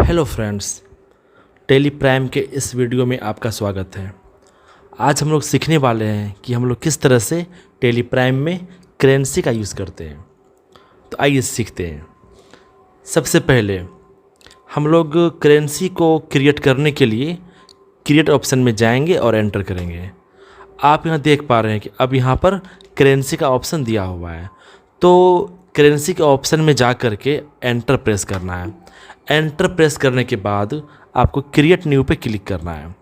Hello friends, Tally Prime के इस video में आपका स्वागत है। आज हम लोग सीखने वाले हैं कि हम लोग किस तरह से टेली प्राइम में करेंसी का यूज़ करते हैं। तो आइए सीखते हैं। सबसे पहले हम लोग करेंसी को क्रिएट करने के लिए क्रिएट ऑप्शन में जाएंगे और एंटर करेंगे। आप यहाँ देख पा रहे हैं कि अब यहाँ पर करेंसी का ऑप्शन दिया हुआ है। तो करेंसी के ऑप्शन में जा कर के एंटर प्रेस करना है। एंटर प्रेस करने के बाद आपको क्रिएट न्यू पे क्लिक करना है।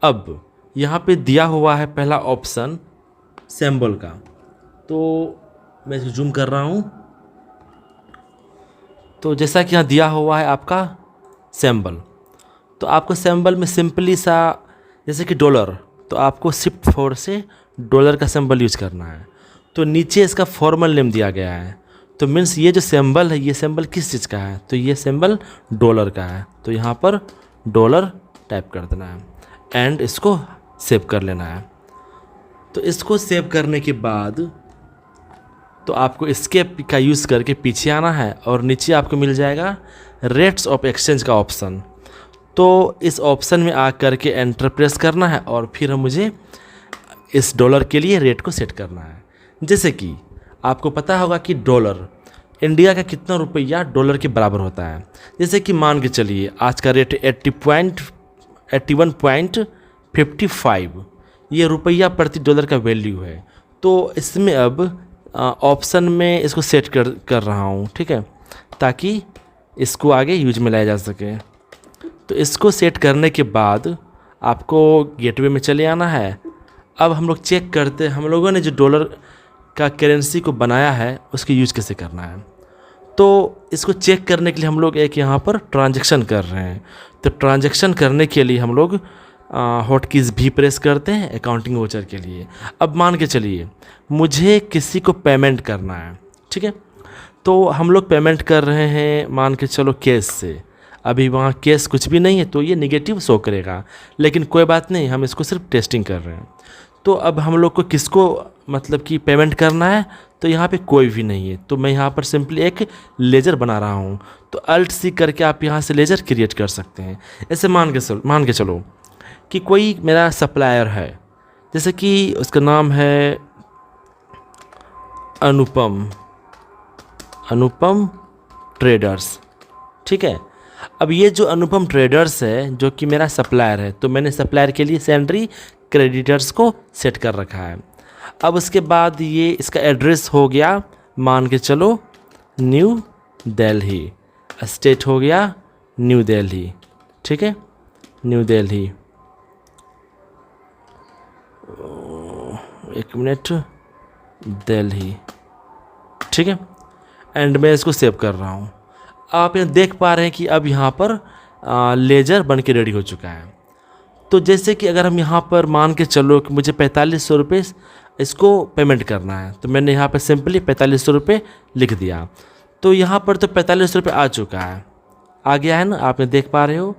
अब यहाँ पे दिया हुआ है पहला ऑप्शन सिंबल का, तो मैं इसको जूम कर रहा हूँ। तो जैसा कि यहाँ दिया हुआ है आपका सिंबल, तो आपको सिंबल में सिंपली सा जैसे कि डॉलर, तो आपको शिफ्ट 4 से डॉलर का सिंबल यूज करना है। तो नीचे इसका फॉर्मल नेम दिया गया है। तो मीन्स ये जो सिंबल है, ये सिंबल किस चीज़ का है? तो ये सिंबल डॉलर का है। तो यहाँ पर डॉलर टाइप कर देना है एंड इसको सेव कर लेना है। तो इसको सेव करने के बाद तो आपको एस्केप का यूज़ करके पीछे आना है और नीचे आपको मिल जाएगा रेट्स ऑफ एक्सचेंज का ऑप्शन। तो इस ऑप्शन में आ करके एंटर प्रेस करना है और फिर मुझे इस डॉलर के लिए रेट को सेट करना है। जैसे कि आपको पता होगा कि डॉलर इंडिया का कितना रुपया डॉलर के बराबर होता है। जैसे कि मान के चलिए आज का रेट 81.55 ये रुपया प्रति डॉलर का वैल्यू है। तो इसमें अब ऑप्शन में इसको सेट कर रहा हूँ, ठीक है, ताकि इसको आगे यूज में लाया जा सके। तो इसको सेट करने के बाद आपको गेटवे में चले आना है। अब हम लोग चेक करते हैं हम लोगों ने जो डॉलर का करेंसी को बनाया है उसकी यूज कैसे करना है। तो इसको चेक करने के लिए हम लोग एक यहाँ पर ट्रांजैक्शन कर रहे हैं। तो ट्रांजैक्शन करने के लिए हम लोग हॉट कीज़ भी प्रेस करते हैं अकाउंटिंग वाउचर के लिए। अब मान के चलिए मुझे किसी को पेमेंट करना है, ठीक है, तो हम लोग पेमेंट कर रहे हैं मान के चलो कैश से। अभी वहाँ कैश कुछ भी नहीं है तो ये नेगेटिव शो करेगा, लेकिन कोई बात नहीं, हम इसको सिर्फ टेस्टिंग कर रहे हैं। तो अब हम लोग को किसको मतलब कि पेमेंट करना है, तो यहाँ पे कोई भी नहीं है। तो मैं यहाँ पर सिंपली एक लेजर बना रहा हूँ। तो अल्ट सी करके आप यहाँ से लेजर क्रिएट कर सकते हैं। ऐसे मान के चलो कि कोई मेरा सप्लायर है, जैसे कि उसका नाम है अनुपम ट्रेडर्स, ठीक है। अब ये जो अनुपम ट्रेडर्स है जो कि मेरा सप्लायर है, तो मैंने सप्लायर के लिए सैलरी क्रेडिटर्स को सेट कर रखा है। अब उसके बाद ये इसका एड्रेस हो गया मान के चलो न्यू दिल्ली, स्टेट हो गया न्यू दिल्ली, ठीक है, न्यू दिल्ली। एक मिनट, दिल्ली, ठीक है, एंड मैं इसको सेव कर रहा हूँ। आप यहाँ देख पा रहे हैं कि अब यहाँ पर लेजर बन के रेडी हो चुका है। तो जैसे कि अगर हम यहाँ पर मान के चलो कि मुझे 4500 रुपये इसको पेमेंट करना है, तो मैंने यहाँ पर सिंपली 4500 रुपये लिख दिया। तो यहाँ पर तो 4500 रुपये आ चुका है, आ गया है ना, आपने देख पा रहे हो।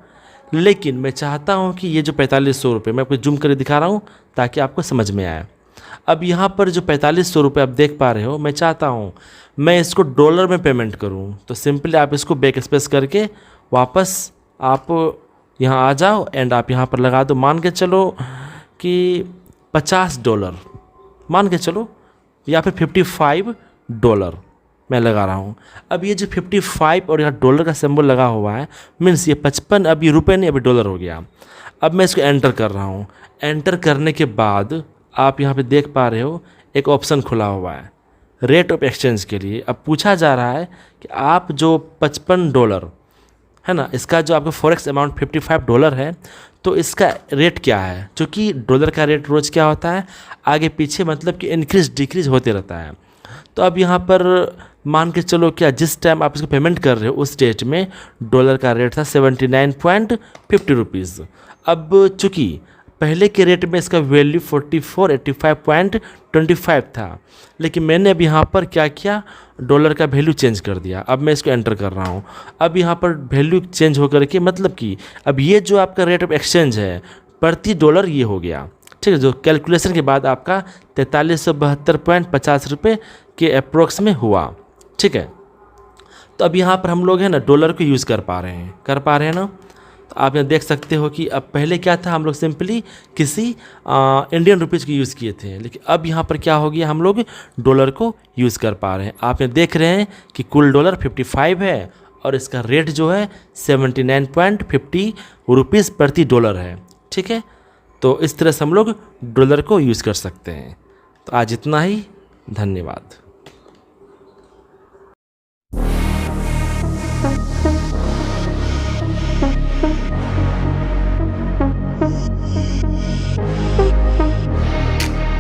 लेकिन मैं चाहता हूँ कि ये जो 4500 रुपये, मैं आपको जूम करके दिखा रहा हूँ ताकि आपको समझ में आए। अब यहाँ पर जो 4500 रुपये आप देख पा रहे हो, मैं चाहता हूँ मैं इसको डॉलर में पेमेंट करूँ। तो सिंपली आप इसको बैक स्पेस करके वापस आप यहाँ आ जाओ एंड आप यहाँ पर लगा दो मान के चलो कि $50 मान के चलो, या फिर $55 मैं लगा रहा हूँ। अब ये जो 55 और यहाँ डॉलर का सिंबल लगा हुआ है, मीन्स ये 55 अभी रुपये नहीं, अभी डॉलर हो गया। अब मैं इसको एंटर कर रहा हूँ। एंटर करने के बाद आप यहाँ पे देख पा रहे हो एक ऑप्शन खुला हुआ है रेट ऑफ एक्सचेंज के लिए। अब पूछा जा रहा है कि आप जो $55 है ना, इसका जो आपका फॉरेक्स अमाउंट $55 है, तो इसका रेट क्या है। क्योंकि डॉलर का रेट रोज़ क्या होता है, आगे पीछे मतलब कि इंक्रीज डिक्रीज होते रहता है। तो अब यहाँ पर मान के चलो क्या जिस टाइम आप इसको पेमेंट कर रहे हो उस डेट में डॉलर का रेट था 79.50 रुपीज़। अब चूँकि पहले के रेट में इसका वैल्यू 8485.25 था, लेकिन मैंने अब यहाँ पर क्या किया, डॉलर का वैल्यू चेंज कर दिया। अब मैं इसको एंटर कर रहा हूँ। अब यहाँ पर वैल्यू चेंज होकर के मतलब कि अब ये जो आपका रेट ऑफ एक्सचेंज है प्रति डॉलर ये हो गया, ठीक है, जो कैलकुलेशन के बाद आपका 4372.50 रुपये के अप्रोक्स में हुआ, ठीक है। तो अब यहाँ पर हम लोग हैं ना डॉलर को यूज़ कर पा रहे हैं ना। तो आप यहाँ देख सकते हो कि अब पहले क्या था, हम लोग सिंपली किसी इंडियन रुपीज़ को यूज़ किए थे, लेकिन अब यहाँ पर क्या हो गया, हम लोग डॉलर को यूज़ कर पा रहे हैं। आप यहाँ देख रहे हैं कि कुल डॉलर 55 है और इसका रेट जो है 79.50 रुपीज़ प्रति डॉलर है। ठीक है, तो इस तरह से हम लोग डॉलर को यूज़ कर सकते हैं। तो आज इतना ही, धन्यवाद।